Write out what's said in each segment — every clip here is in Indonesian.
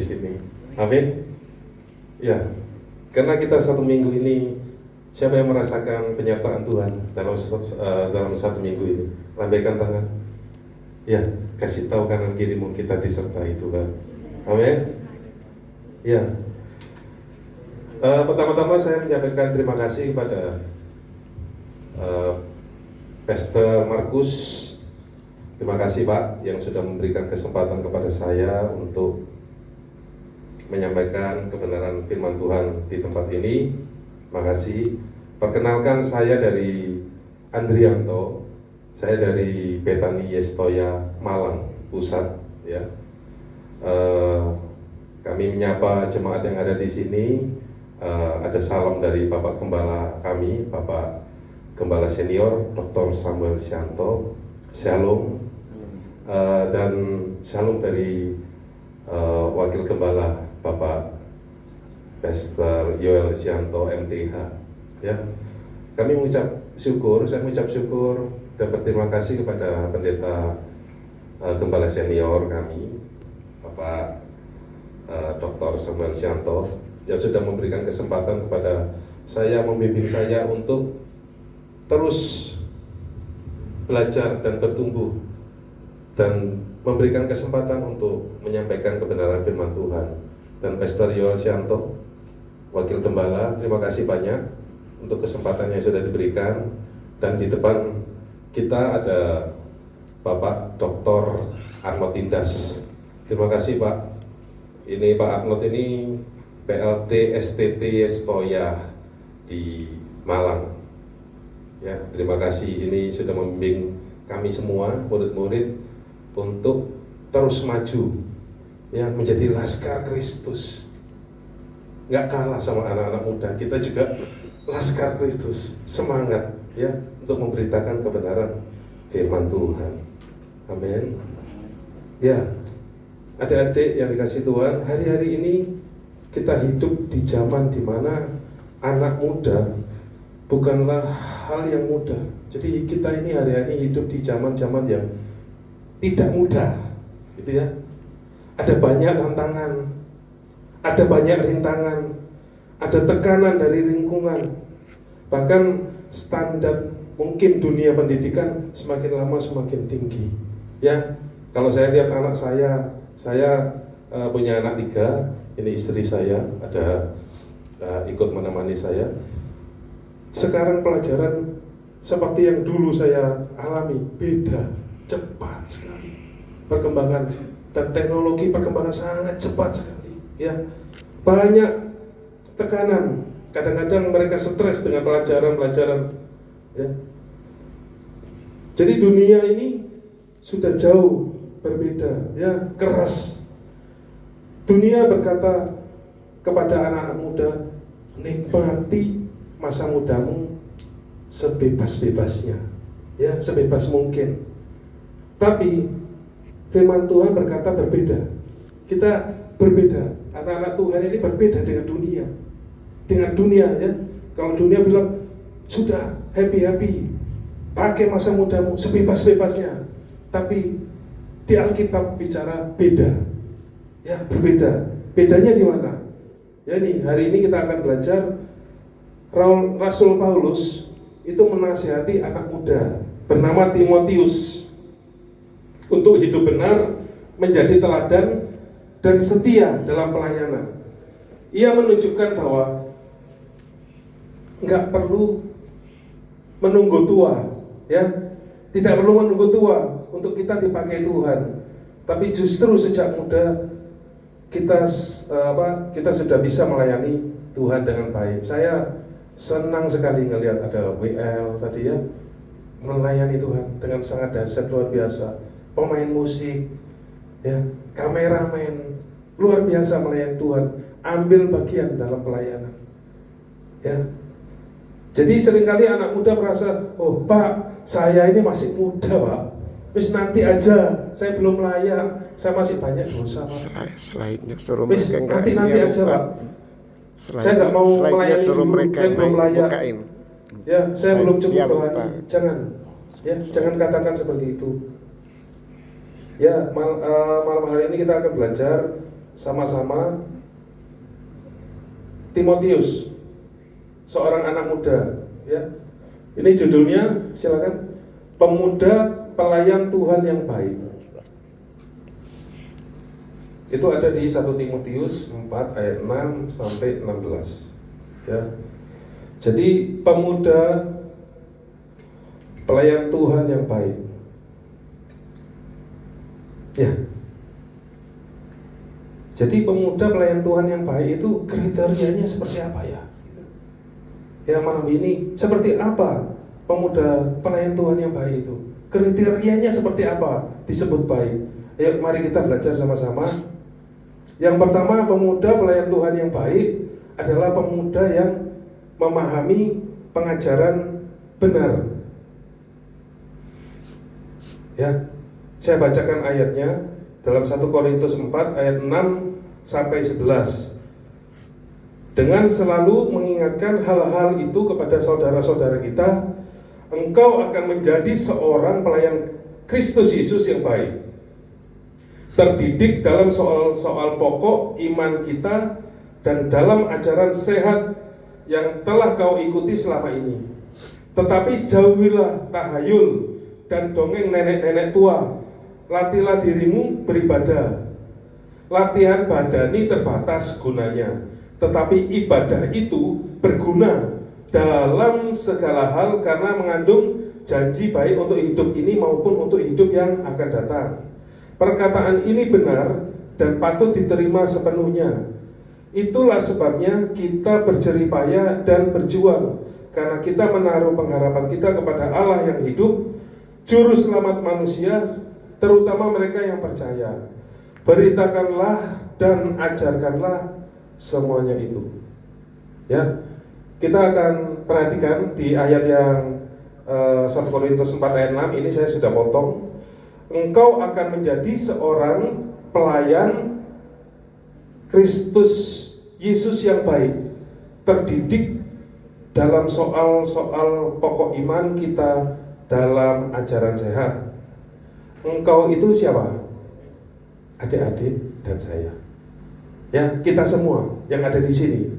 sini. Amin. Ya, karena kita satu minggu ini, siapa yang merasakan penyertaan Tuhan dalam satu minggu ini? Lambaikan tangan. Ya, kasih tahu kanan kirimu kita disertai Tuhan. Amin. Ya. Pertama-tama saya menyampaikan terima kasih kepada Pastor Markus. Terima kasih Pak yang sudah memberikan kesempatan kepada saya untuk menyampaikan kebenaran firman Tuhan di tempat ini. Terima kasih. Perkenalkan, saya dari Andrianto. Saya dari Betani Yestoya Malang Pusat. Ya. Kami menyapa jemaat yang ada di sini. Ada salam dari Bapak Gembala kami, Bapak Gembala Senior Dr. Samuel Syanto. Shalom. Dan shalom dari Wakil Gembala Bapak Pastor Yoel Syanto MTH. Ya, kami mengucap syukur, saya mengucap syukur dan berterima kasih kepada pendeta Gembala Senior kami, Bapak Dr. Samuel Syanto, yang sudah memberikan kesempatan kepada saya, membimbing saya untuk terus belajar dan bertumbuh dan memberikan kesempatan untuk menyampaikan kebenaran firman Tuhan. Dan Pastor Yoel Syanto, Wakil Gembala, terima kasih banyak untuk kesempatan yang sudah diberikan. Dan di depan kita ada Bapak Dr. Arnold Tindas. Terima kasih Pak. Ini Pak Arnold ini PLT STT Yestoya di Malang. Ya, terima kasih. Ini sudah membimbing kami semua, murid-murid, untuk terus maju, ya, menjadi Laskar Kristus. Nggak kalah sama anak-anak muda, kita juga Laskar Kristus, semangat, ya, untuk memberitakan kebenaran firman Tuhan. Amin. Ya, adik-adik yang dikasih Tuhan, hari-hari ini kita hidup di zaman di mana anak muda bukanlah hal yang mudah. Jadi kita ini hari-hari hidup di zaman-zaman yang tidak mudah, gitu ya. Ada banyak tantangan, ada banyak rintangan, ada tekanan dari lingkungan. Bahkan standar mungkin dunia pendidikan semakin lama semakin tinggi. Ya, kalau saya lihat anak saya punya anak 3, ini istri saya ada ikut menemani saya. Sekarang pelajaran seperti yang dulu saya alami beda. Cepat sekali perkembangan, dan teknologi perkembangan sangat cepat sekali, ya. Banyak tekanan, kadang-kadang mereka stres dengan pelajaran, ya. Jadi dunia ini sudah jauh berbeda, ya, keras. Dunia berkata kepada anak-anak muda, nikmati masa mudamu sebebas-bebasnya, ya, sebebas mungkin. Tapi firman Tuhan berkata berbeda. Kita berbeda. Anak-anak Tuhan ini berbeda dengan dunia. Dengan dunia, ya. Kalau dunia bilang sudah happy, pakai masa mudamu sebebas-bebasnya. Tapi di Alkitab bicara beda. Ya, berbeda. Bedanya di mana? Ya, nih, hari ini kita akan belajar Rasul Paulus itu menasihati anak muda bernama Timotius untuk hidup benar, menjadi teladan dan setia dalam pelayanan. Ia menunjukkan bahwa nggak perlu menunggu tua, ya, tidak perlu menunggu tua untuk kita dipakai Tuhan. Tapi justru sejak muda kita sudah bisa melayani Tuhan dengan baik. Saya senang sekali ngelihat ada WL tadi, ya, melayani Tuhan dengan sangat dahsyat, luar biasa. Pemain musik, ya, kameramen, luar biasa melayani Tuhan, ambil bagian dalam pelayanan, ya. Jadi seringkali anak muda merasa, oh Pak, saya ini masih muda Pak, wis nanti aja, saya belum layak, saya masih banyak dosa Pak. Slide-nya suruh Wis nanti aja Pak, saya nggak mau melayani dulu, saya belum layak, ya, saya belum cukup rohani. Jangan katakan seperti itu. Ya, malam hari ini kita akan belajar sama-sama Timotius, seorang anak muda, ya. Ini judulnya, silakan. Pemuda pelayan Tuhan yang baik. Itu ada di 1 Timotius 4 ayat 6 sampai 16. Ya. Jadi pemuda pelayan Tuhan yang baik. Ya. Jadi pemuda pelayan Tuhan yang baik itu kriterianya seperti apa ya? Ya, malam ini seperti apa pemuda pelayan Tuhan yang baik itu? Kriterianya seperti apa disebut baik? Ayo mari kita belajar sama-sama. Yang pertama, pemuda pelayan Tuhan yang baik adalah pemuda yang memahami pengajaran benar. Ya, saya bacakan ayatnya dalam 1 Korintus 4 ayat 6 sampai 11. Dengan selalu mengingatkan hal-hal itu kepada saudara-saudara kita, engkau akan menjadi seorang pelayan Kristus Yesus yang baik, terdidik dalam soal-soal pokok iman kita dan dalam ajaran sehat yang telah kau ikuti selama ini. Tetapi jauhilah tahayul dan dongeng nenek-nenek tua. Latihlah dirimu beribadah. Latihan badani terbatas gunanya, tetapi ibadah itu berguna dalam segala hal karena mengandung janji baik untuk hidup ini maupun untuk hidup yang akan datang. Perkataan ini benar dan patut diterima sepenuhnya. Itulah sebabnya kita berjeripaya dan berjuang, karena kita menaruh pengharapan kita kepada Allah yang hidup, Juru Selamat manusia, terutama mereka yang percaya. Beritakanlah dan ajarkanlah semuanya itu. Ya, kita akan perhatikan di ayat yang 1 Korintus 4 ayat 6 ini saya sudah potong. Engkau akan menjadi seorang pelayan Kristus Yesus yang baik, terdidik dalam soal-soal pokok iman kita dalam ajaran sehat. Engkau itu siapa? Adik-adik dan saya. Ya, kita semua yang ada di sini.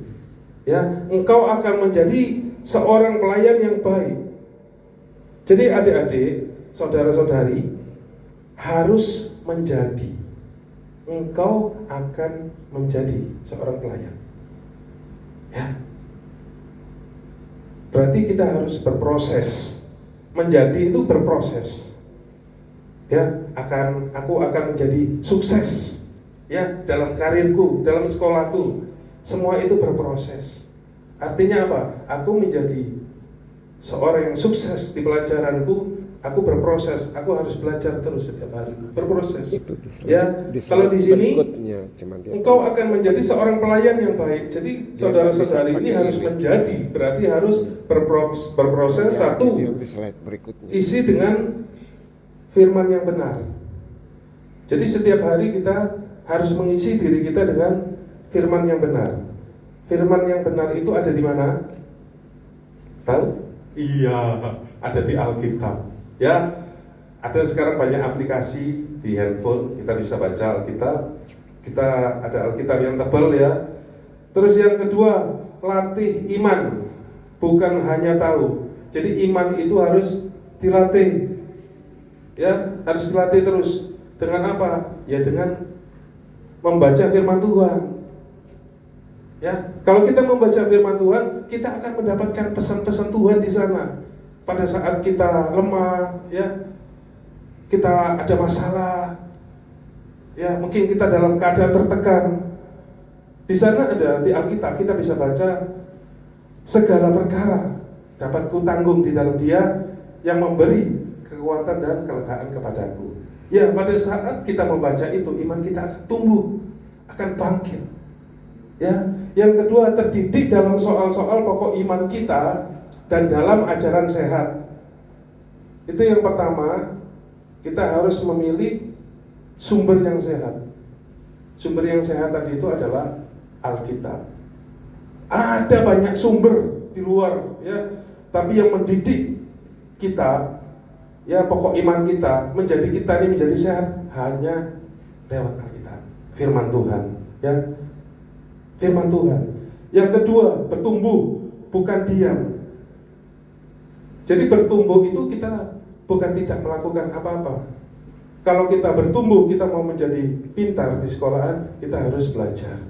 Ya, engkau akan menjadi seorang pelayan yang baik. Jadi adik-adik, saudara-saudari harus menjadi. Engkau akan menjadi seorang pelayan. Ya. Berarti kita harus berproses. Menjadi itu berproses. Ya, aku akan menjadi sukses. Ya, dalam karirku, dalam sekolahku, semua itu berproses. Artinya apa? Aku menjadi seorang yang sukses di pelajaranku. Aku berproses, aku harus belajar terus setiap hari, berproses. Ya, kalau di sini engkau akan menjadi seorang pelayan yang baik. Jadi saudara-saudari ini harus menjadi, berarti harus berproses. Satu, isi dengan firman yang benar. Jadi setiap hari kita harus mengisi diri kita dengan firman yang benar. Firman yang benar itu ada di mana? Tahu? Iya, ada di Alkitab. Ya, ada sekarang banyak aplikasi di handphone, kita bisa baca Alkitab. Kita ada Alkitab yang tebal ya. Terus yang kedua, latih iman, bukan hanya tahu. Jadi iman itu harus dilatih. Ya, harus dilatih terus. Dengan apa? Ya dengan membaca firman Tuhan. Ya, kalau kita membaca firman Tuhan, kita akan mendapatkan pesan-pesan Tuhan di sana. Pada saat kita lemah, ya, kita ada masalah, ya, mungkin kita dalam keadaan tertekan. Di sana ada di Alkitab kita bisa baca segala perkara dapat kutanggung di dalam Dia yang memberi kekuatan dan kelegaan kepadaku. Ya, pada saat kita membaca itu, iman kita akan tumbuh, akan bangkit. Ya, yang kedua, terdidik dalam soal-soal pokok iman kita dan dalam ajaran sehat. Itu yang pertama, kita harus memilih sumber yang sehat. Sumber yang sehat tadi itu adalah Alkitab. Ada banyak sumber di luar, ya, tapi yang mendidik kita, ya, pokok iman kita, menjadi kita ini menjadi sehat hanya lewat Alkitab, firman Tuhan. Ya, firman Tuhan. Yang kedua, bertumbuh, bukan diam. Jadi bertumbuh itu kita bukan tidak melakukan apa-apa. Kalau kita bertumbuh, kita mau menjadi pintar di sekolahan, kita harus belajar.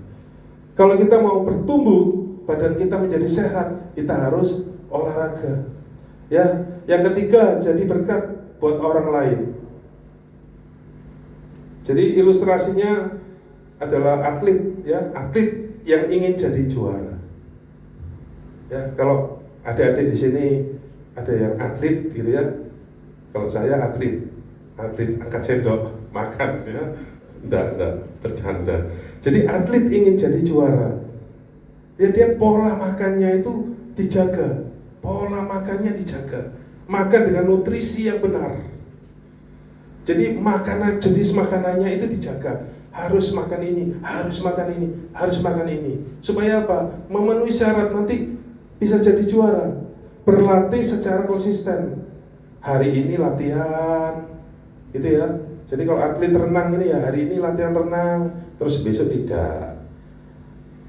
Kalau kita mau bertumbuh, badan kita menjadi sehat, kita harus olahraga. Ya, yang ketiga, jadi berkat buat orang lain. Jadi ilustrasinya adalah atlet, ya, atlet yang ingin jadi juara. Ya, kalau adik-adik di sini ada yang atlet gitu ya. Kalau saya atlet angkat sendok makan ya, enggak bercanda. Jadi atlet ingin jadi juara. Ya, dia pola makannya itu dijaga, pola makannya dijaga, makan dengan nutrisi yang benar. Jadi makanan, jenis makanannya itu dijaga. Harus makan ini, harus makan ini, harus makan ini. Supaya apa? Memenuhi syarat nanti bisa jadi juara. Berlatih secara konsisten. Hari ini latihan, gitu ya. Jadi kalau atlet renang ini ya, hari ini latihan renang, terus besok tidak.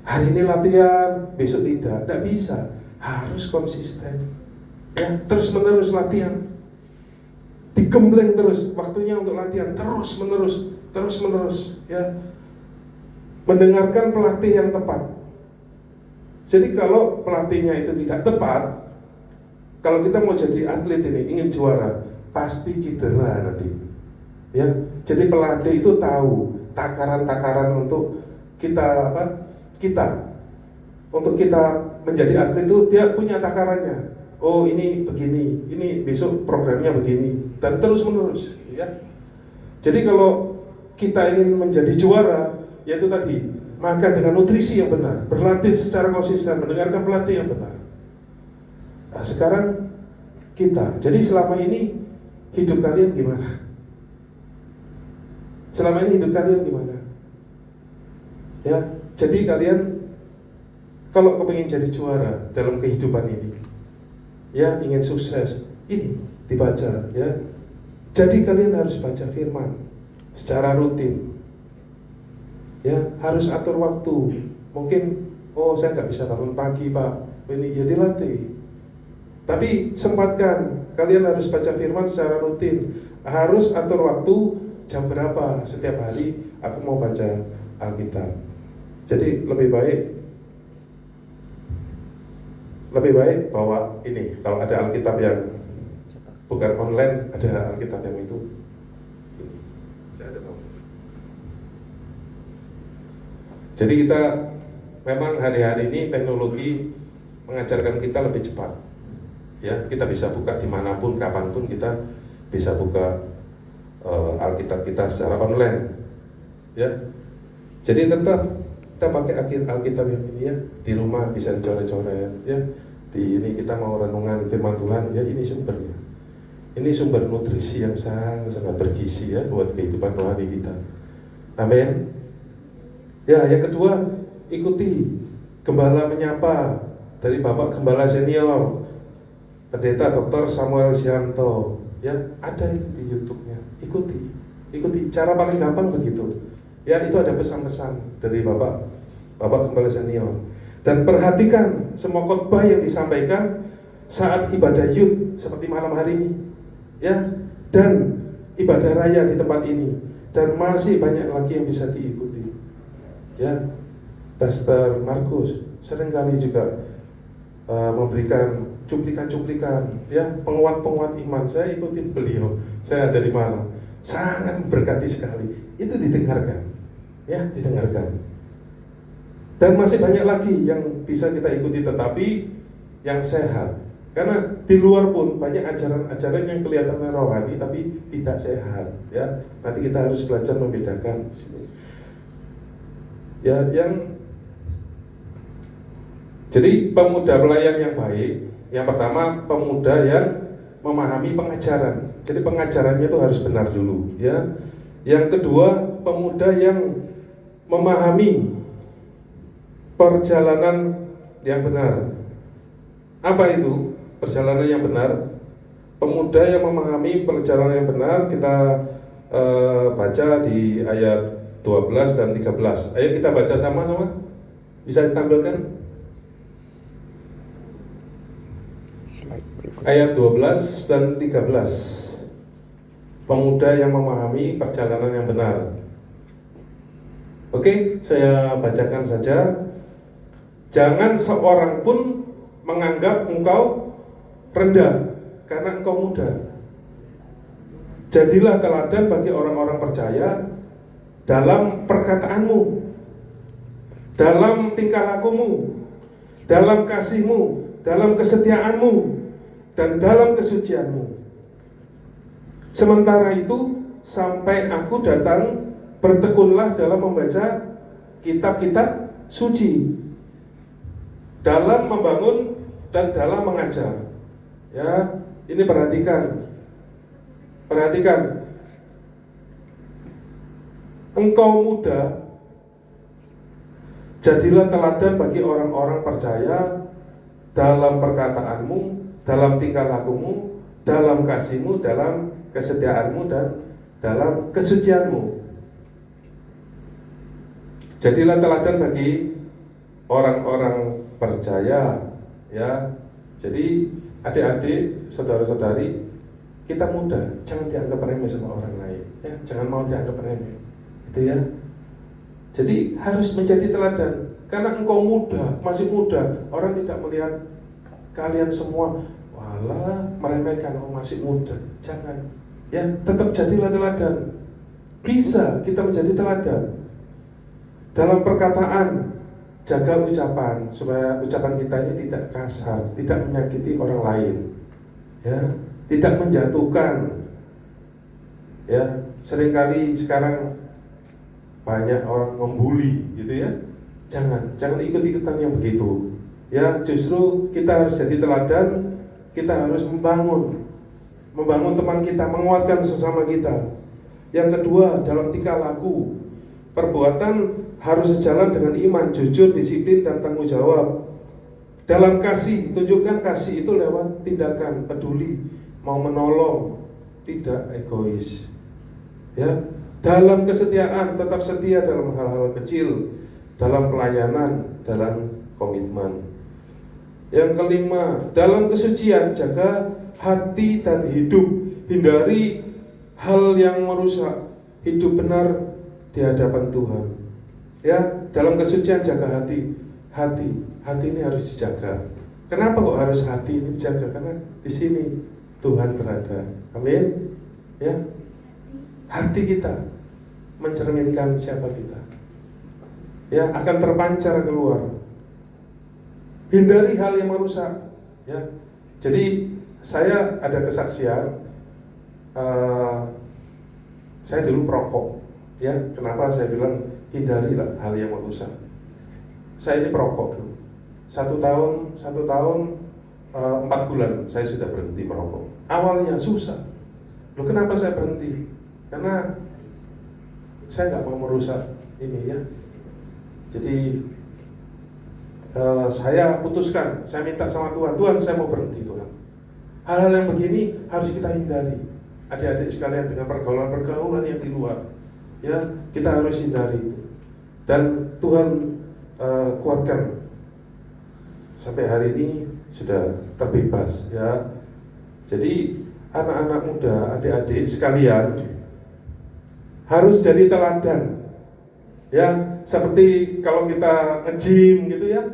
Hari ini latihan, besok tidak. Tidak bisa. Harus konsisten. Ya, terus menerus latihan. Digembleng terus, waktunya untuk latihan terus menerus, ya. Mendengarkan pelatih yang tepat. Jadi kalau pelatihnya itu tidak tepat, kalau kita mau jadi atlet ini, ingin juara, pasti cedera nanti. Ya, jadi pelatih itu tahu takaran-takaran untuk kita untuk kita menjadi atlet itu dia punya takarannya. Oh, ini begini, ini besok programnya begini, dan terus menerus, ya. Jadi kalau kita ingin menjadi juara, yaitu tadi makan dengan nutrisi yang benar, berlatih secara konsisten, mendengarkan pelatih yang benar. Nah, sekarang kita, jadi selama ini hidup kalian gimana? Selama ini hidup kalian gimana? Ya, jadi kalian kalau kepingin jadi juara dalam kehidupan ini, ya, ingin sukses, ini dibaca, ya. Jadi kalian harus baca firman secara rutin. Ya, harus atur waktu. Mungkin, oh saya nggak bisa bangun pagi Pak, ini ya dilatih. Tapi sempatkan, kalian harus baca firman secara rutin. Harus atur waktu, jam berapa setiap hari aku mau baca Alkitab. Jadi lebih baik bawa ini, kalau ada Alkitab yang bukan online, ada Alkitab yang itu. Saya ada tahu. Jadi kita memang hari-hari ini teknologi mengajarkan kita lebih cepat. Ya, kita bisa buka dimanapun, kapanpun kita bisa buka Alkitab kita secara online. Ya, jadi tetap kita pakai Alkitab yang ini ya, di rumah bisa dicoret-coret ya. Di ini kita mau renungan firman Tuhan ya, ini sumbernya. Ini sumber nutrisi yang sangat bergizi ya buat kehidupan rohani kita. Amin. Ya, yang kedua, ikuti Gembala Menyapa dari Bapak Gembala Senior Pendeta Dr. Samuel Sianto. Ya, ada di YouTube-nya. Ikuti. Cara paling gampang begitu. Ya, itu ada pesan-pesan dari Bapak Gembala Senior. Dan perhatikan semua khotbah yang disampaikan saat ibadah youth seperti malam hari ini. Ya, dan ibadah raya di tempat ini, dan masih banyak lagi yang bisa diikuti. Ya, Pastor Markus seringkali juga memberikan cuplikan-cuplikan, ya, penguat-penguat iman. Saya ikutin beliau. Saya ada di mana, sangat memberkati sekali. Itu didengarkan, ya, didengarkan. Dan masih banyak lagi yang bisa kita ikuti, tetapi yang sehat. Karena di luar pun banyak ajaran-ajaran yang kelihatannya rohani tapi tidak sehat, ya. Nanti kita harus belajar membedakan sini. Ya, jadi pemuda pelayan yang baik, yang pertama pemuda yang memahami pengajaran. Jadi pengajarannya itu harus benar dulu, ya. Yang kedua, pemuda yang memahami perjalanan yang benar. Apa itu perjalanan yang benar? Pemuda yang memahami perjalanan yang benar, kita baca di ayat 12 dan 13. Ayo kita baca sama-sama. Bisa ditampilkan? Ayat 12 dan 13. Pemuda yang memahami perjalanan yang benar. Oke, saya bacakan saja. Jangan seorang pun menganggap engkau rendah karena engkau muda. Jadilah teladan bagi orang-orang percaya dalam perkataanmu, dalam tingkah lakumu, dalam kasihmu, dalam kesetiaanmu, dan dalam kesucianmu. Sementara itu, sampai aku datang, bertekunlah dalam membaca kitab-kitab suci, dalam membangun dan dalam mengajar. Ya, ini perhatikan. Engkau muda, jadilah teladan bagi orang-orang percaya dalam perkataanmu, dalam tingkah lakumu, dalam kasihmu, dalam kesetiaanmu, dan dalam kesucianmu. Jadilah teladan bagi orang-orang percaya, ya. Jadi adik-adik, saudara-saudari, kita muda, jangan dianggap remeh sama orang lain, ya. Jangan mau dianggap remeh, gitu ya. Jadi harus menjadi teladan, karena engkau muda, masih muda. Orang tidak melihat kalian semua, walah, meremehkan, oh masih muda. Jangan, ya, tetap jadilah teladan. Bisa kita menjadi teladan dalam perkataan. Jaga ucapan, supaya ucapan kita ini tidak kasar, tidak menyakiti orang lain, ya, tidak menjatuhkan. Ya, seringkali sekarang banyak orang membuli, gitu ya. Jangan ikut-ikutan yang begitu. Ya, justru kita harus jadi teladan. Kita harus membangun teman kita, menguatkan sesama kita. Yang kedua, dalam tingkah laku, perbuatan harus sejalan dengan iman, jujur, disiplin, dan tanggung jawab. Dalam kasih, tunjukkan kasih itu lewat tindakan, peduli, mau menolong, tidak egois. Ya, dalam kesetiaan, tetap setia dalam hal-hal kecil, dalam pelayanan, dalam komitmen. Yang kelima, dalam kesucian, jaga hati dan hidup, hindari hal yang merusak, hidup benar di hadapan Tuhan. Ya, dalam kesucian jaga hati ini harus dijaga. Kenapa kok harus hati ini dijaga? Karena di sini Tuhan berada. Amin. Ya, hati kita mencerminkan siapa kita. Ya, akan terpancar keluar. Hindari hal yang merusak. Ya, jadi saya ada kesaksian. Saya dulu perokok. Ya, kenapa saya bilang hindarilah hal yang merusak. Saya ini perokok dulu. Satu tahun 4 bulan saya sudah berhenti merokok. Awalnya susah. Loh, kenapa saya berhenti? Karena saya nggak mau merusak ini, ya. Jadi saya putuskan, saya minta sama Tuhan, saya mau berhenti, Tuhan. Hal-hal yang begini harus kita hindari. Adik-adik sekalian, dengan pergaulan yang di luar, ya, kita harus hindari. Dan Tuhan kuatkan sampai hari ini sudah terbebas, ya. Jadi anak-anak muda, adik-adik sekalian harus jadi teladan, ya. Seperti kalau kita nge-gym gitu, ya,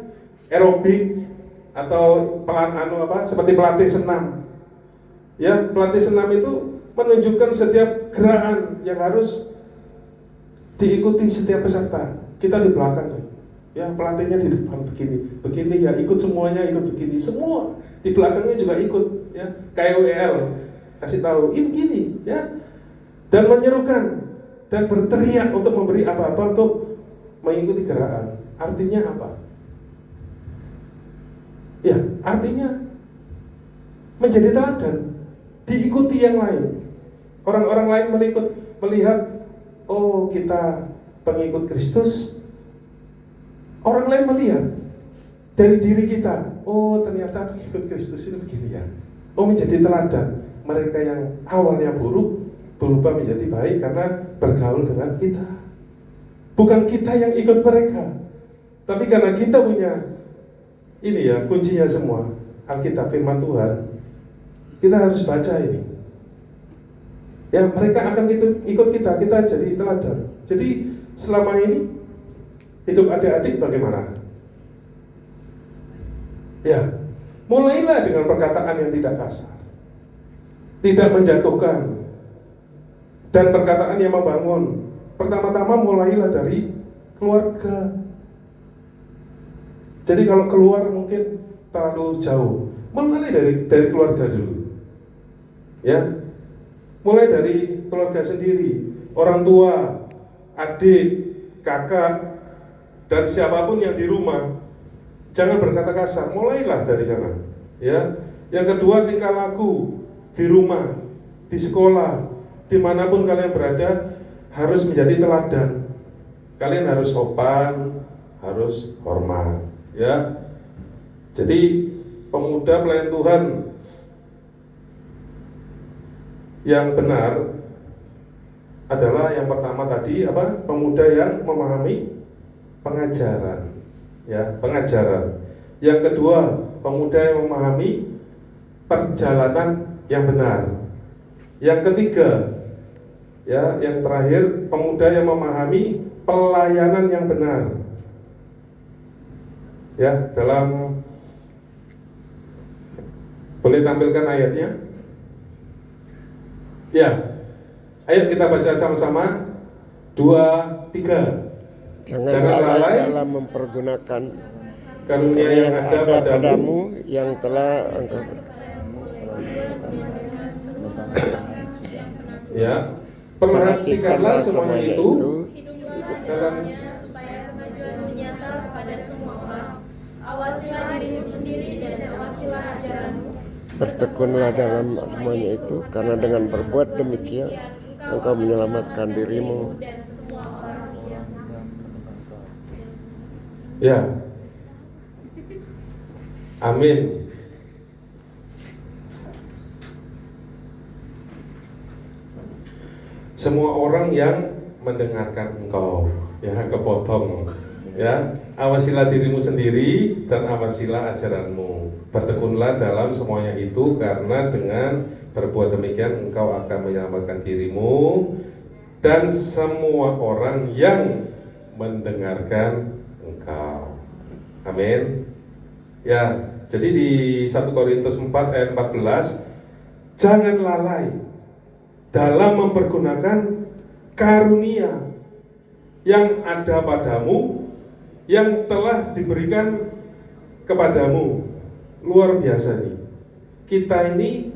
aerobik atau seperti pelatih senam, ya. Pelatih senam itu menunjukkan setiap gerakan yang harus diikuti setiap peserta. Kita di belakang, ya, pelatihnya di depan begini, ya, ikut semuanya, ikut begini, semua di belakangnya juga ikut, ya. KWL kasih tahu, ini begini, ya, dan menyerukan dan berteriak untuk memberi apa-apa untuk mengikuti gerakan. Artinya apa? Ya, artinya menjadi teladan, diikuti yang lain. Orang-orang lain melihat, oh, kita pengikut Kristus. Orang lain melihat dari diri kita, oh, ternyata pengikut Kristus itu begini, ya. Oh, menjadi teladan. Mereka yang awalnya buruk berubah menjadi baik karena bergaul dengan kita. Bukan kita yang ikut mereka, tapi karena kita punya ini ya kuncinya semua, Alkitab firman Tuhan, kita harus baca ini. Ya, mereka akan ikut kita jadi teladan. Jadi selama ini hidup adik-adik bagaimana? Ya, mulailah dengan perkataan yang tidak kasar, tidak menjatuhkan, dan perkataan yang membangun. Pertama-tama mulailah dari keluarga. Jadi kalau keluar mungkin terlalu jauh, mulai dari keluarga dulu. Ya, mulai dari keluarga sendiri, orang tua, adik, kakak, dan siapapun yang di rumah. Jangan berkata kasar, mulailah dari sana. Ya, yang kedua, tingkah laku di rumah, di sekolah, dimanapun kalian berada harus menjadi teladan. Kalian harus sopan, harus hormat. Ya, jadi pemuda pelayan Tuhan yang benar adalah yang pertama tadi apa? Pemuda yang memahami pengajaran. Ya, pengajaran. Yang kedua, pemuda yang memahami perjalanan yang benar. Yang ketiga, ya, yang terakhir, pemuda yang memahami pelayanan yang benar. Ya, dalam boleh tampilkan ayatnya? Ya. Ayo kita baca sama-sama. 2, 3. Jangan lalai dalam mempergunakan karunia yang ada padamu yang telah engkau ya, perhatikanlah semuanya itu dalam supaya kemajuanmu nyata kepada semua orang. Awasilah dirimu sendiri dan awasilah ajaranmu. bertekunlah dalam semuanya itu, karena dengan berbuat demikian engkau menyelamatkan dirimu. Dan semua orang yang ya. Amin. Semua orang yang mendengarkan engkau, ya, kepotong, ya, awasilah dirimu sendiri dan awasilah ajaranmu. Bertekunlah dalam semuanya itu, karena dengan berbuat demikian engkau akan menyelamatkan dirimu dan semua orang yang mendengarkan engkau. Amin. Ya, jadi di 1 Korintus 4 ayat 14, jangan lalai dalam mempergunakan karunia yang ada padamu, yang telah diberikan kepadamu. Luar biasa nih. Kita ini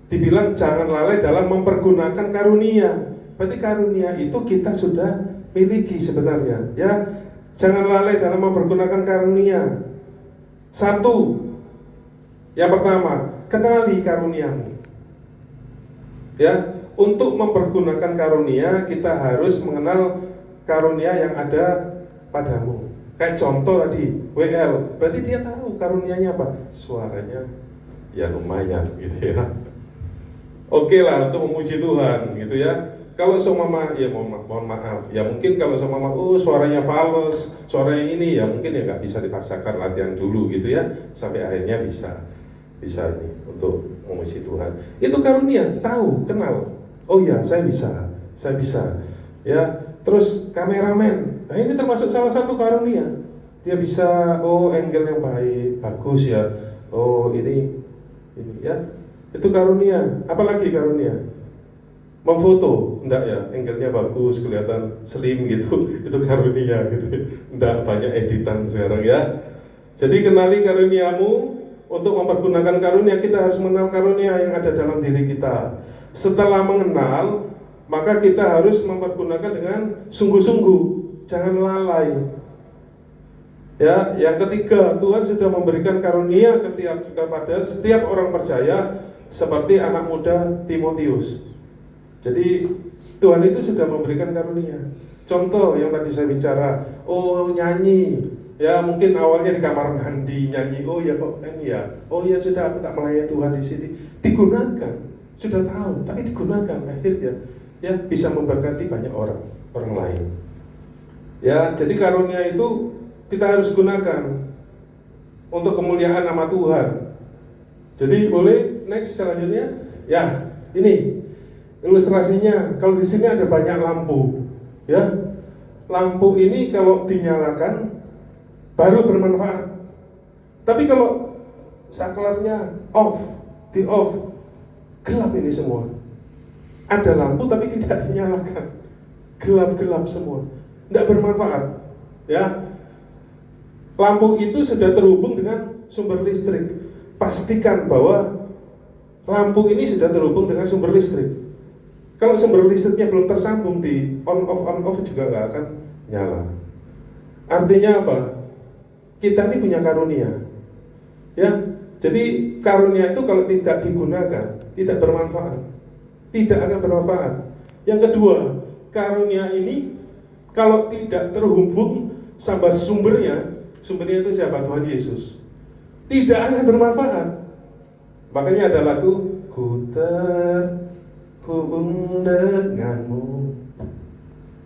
dibilang jangan lalai dalam mempergunakan karunia. Berarti karunia itu kita sudah miliki sebenarnya, ya. Jangan lalai dalam mempergunakan karunia. 1, yang pertama, kenali karuniamu. Ya, untuk mempergunakan karunia kita harus mengenal karunia yang ada padamu. Kayak contoh tadi, WL, berarti dia tahu karunianya apa? Suaranya ya lumayan gitu ya. Oke lah untuk memuji Tuhan gitu ya. Kalau seumpama ya mohon maaf, ya mungkin kalau seumpama suaranya fals, suaranya ini, ya mungkin ya nggak bisa dipaksakan, latihan dulu gitu ya, sampai akhirnya bisa ini untuk memuji Tuhan. Itu karunia, tahu, kenal. Oh ya, saya bisa. Ya, terus kameramen, nah ini termasuk salah satu karunia. Dia bisa, angle yang baik, bagus ya. Ini ya, itu karunia. Apalagi karunia? Memfoto, enggak ya, angle-nya bagus, kelihatan slim gitu, itu karunia gitu. Enggak, banyak editan sekarang ya. Jadi kenali karuniamu. Untuk mempergunakan karunia kita harus mengenal karunia yang ada dalam diri kita. Setelah mengenal, maka kita harus mempergunakan dengan sungguh-sungguh, jangan lalai. Ya, yang ketiga, Tuhan sudah memberikan karunia kepada setiap orang percaya, seperti anak muda Timotius. Jadi Tuhan itu sudah memberikan karunia. Contoh yang tadi saya bicara, nyanyi, ya mungkin awalnya di kamar mandi nyanyi, sudah aku tak melayani Tuhan di sini. Digunakan, sudah tahu, tapi digunakan akhirnya ya bisa memberkati banyak orang lain. Ya, jadi karunia itu kita harus gunakan untuk kemuliaan nama Tuhan. Jadi boleh next selanjutnya. Ya, ini ilustrasinya. Kalau di sini ada banyak lampu, ya. Lampu ini kalau dinyalakan baru bermanfaat. Tapi kalau saklarnya di off, gelap ini semua. Ada lampu tapi tidak dinyalakan, gelap-gelap semua, tidak bermanfaat. Ya, lampu itu sudah terhubung dengan sumber listrik. Pastikan bahwa lampu ini sudah terhubung dengan sumber listrik. Kalau sumber listriknya belum tersambung, di on off juga nggak akan nyala. Artinya apa? Kita ini punya karunia, ya. Jadi karunia itu kalau tidak digunakan tidak bermanfaat, tidak akan bermanfaat. Yang kedua, karunia ini kalau tidak terhubung sama sumbernya itu siapa? Tuhan Yesus, tidak akan bermanfaat. Makanya ada lagu, ku terhubung denganmu,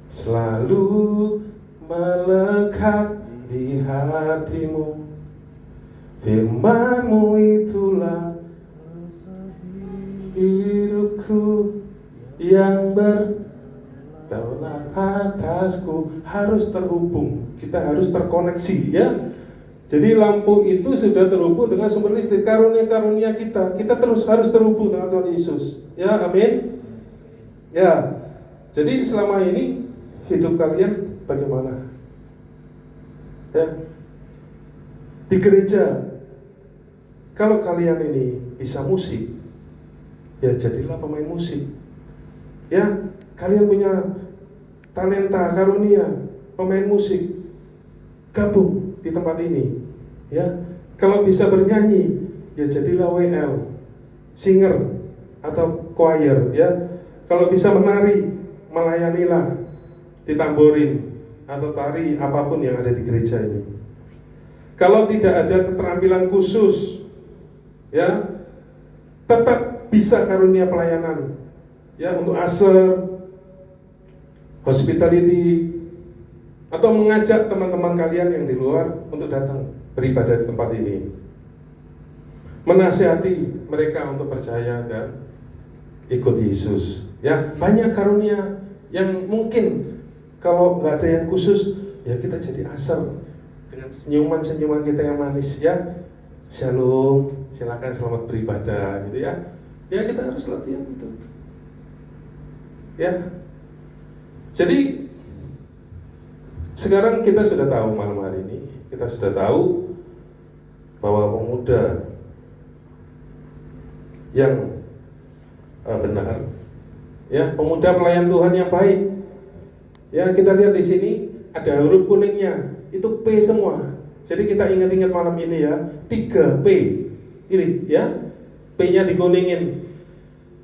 selalu melekat di hatimu, firman-Mu itulah hidupku yang berdaulat atasku. Harus terhubung, kita harus terkoneksi, ya. Jadi lampu itu sudah terhubung dengan sumber listrik. Karunia-karunia kita terus harus terhubung dengan Tuhan Yesus, ya. Amin. Ya, jadi selama ini hidup kalian bagaimana? Ya, di gereja, kalau kalian ini bisa musik, ya jadilah pemain musik. Ya, kalian punya talenta, karunia, pemain musik, gabung di tempat ini. Ya, kalau bisa bernyanyi, ya jadilah WL, singer atau choir. Ya, kalau bisa menari, melayanilah di tamborin atau tari apapun yang ada di gereja ini. Kalau tidak ada keterampilan khusus, ya tetap bisa karunia pelayanan, ya, untuk usher, hospitality, atau mengajak teman-teman kalian yang di luar untuk datang beribadah di tempat ini, menasihati mereka untuk percaya dan ikut Yesus. Ya, banyak karunia yang mungkin kalau nggak ada yang khusus, ya kita jadi asal dengan senyuman-senyuman kita yang manis, ya. Shalom, silakan selamat beribadah, gitu ya. Ya, kita harus latihan itu. Ya. Jadi sekarang kita sudah tahu malam hari ini, kita sudah tahu bahwa pemuda yang benar, ya, pemuda pelayan Tuhan yang baik. Ya, kita lihat di sini ada huruf kuningnya, itu P semua. Jadi kita ingat-ingat malam ini, ya, 3 P ini, ya, P-nya dikuningin.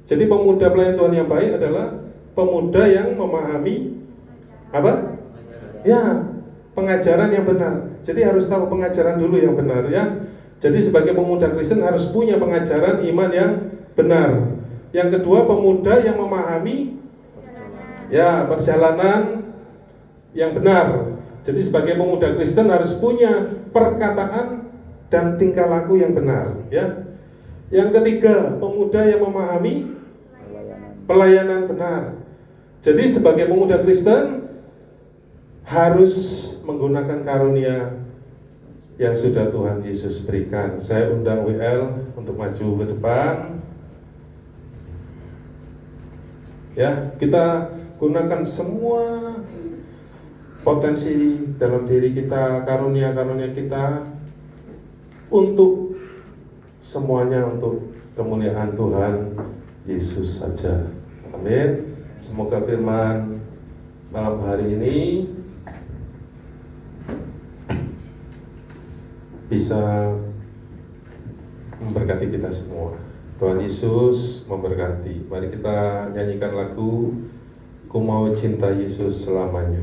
Jadi pemuda pelayan Tuhan yang baik adalah pemuda yang memahami apa? Ya, pengajaran yang benar. Jadi harus tahu pengajaran dulu yang benar, ya. Jadi sebagai pemuda Kristen harus punya pengajaran iman yang benar. Yang kedua, pemuda yang memahami, ya, perjalanan yang benar. Jadi sebagai pemuda Kristen harus punya perkataan dan tingkah laku yang benar, ya. Yang ketiga, pemuda yang memahami pelayanan benar. Jadi sebagai pemuda Kristen harus menggunakan karunia yang sudah Tuhan Yesus berikan. Saya undang WL untuk maju ke depan. Ya, kita gunakan semua potensi dalam diri kita, karunia-karunia kita untuk semuanya untuk kemuliaan Tuhan Yesus saja. Amin. Semoga firman malam hari ini bisa memberkati kita semua. Tuhan Yesus memberkati. Mari kita nyanyikan lagu Ku Mau Cinta Yesus Selamanya.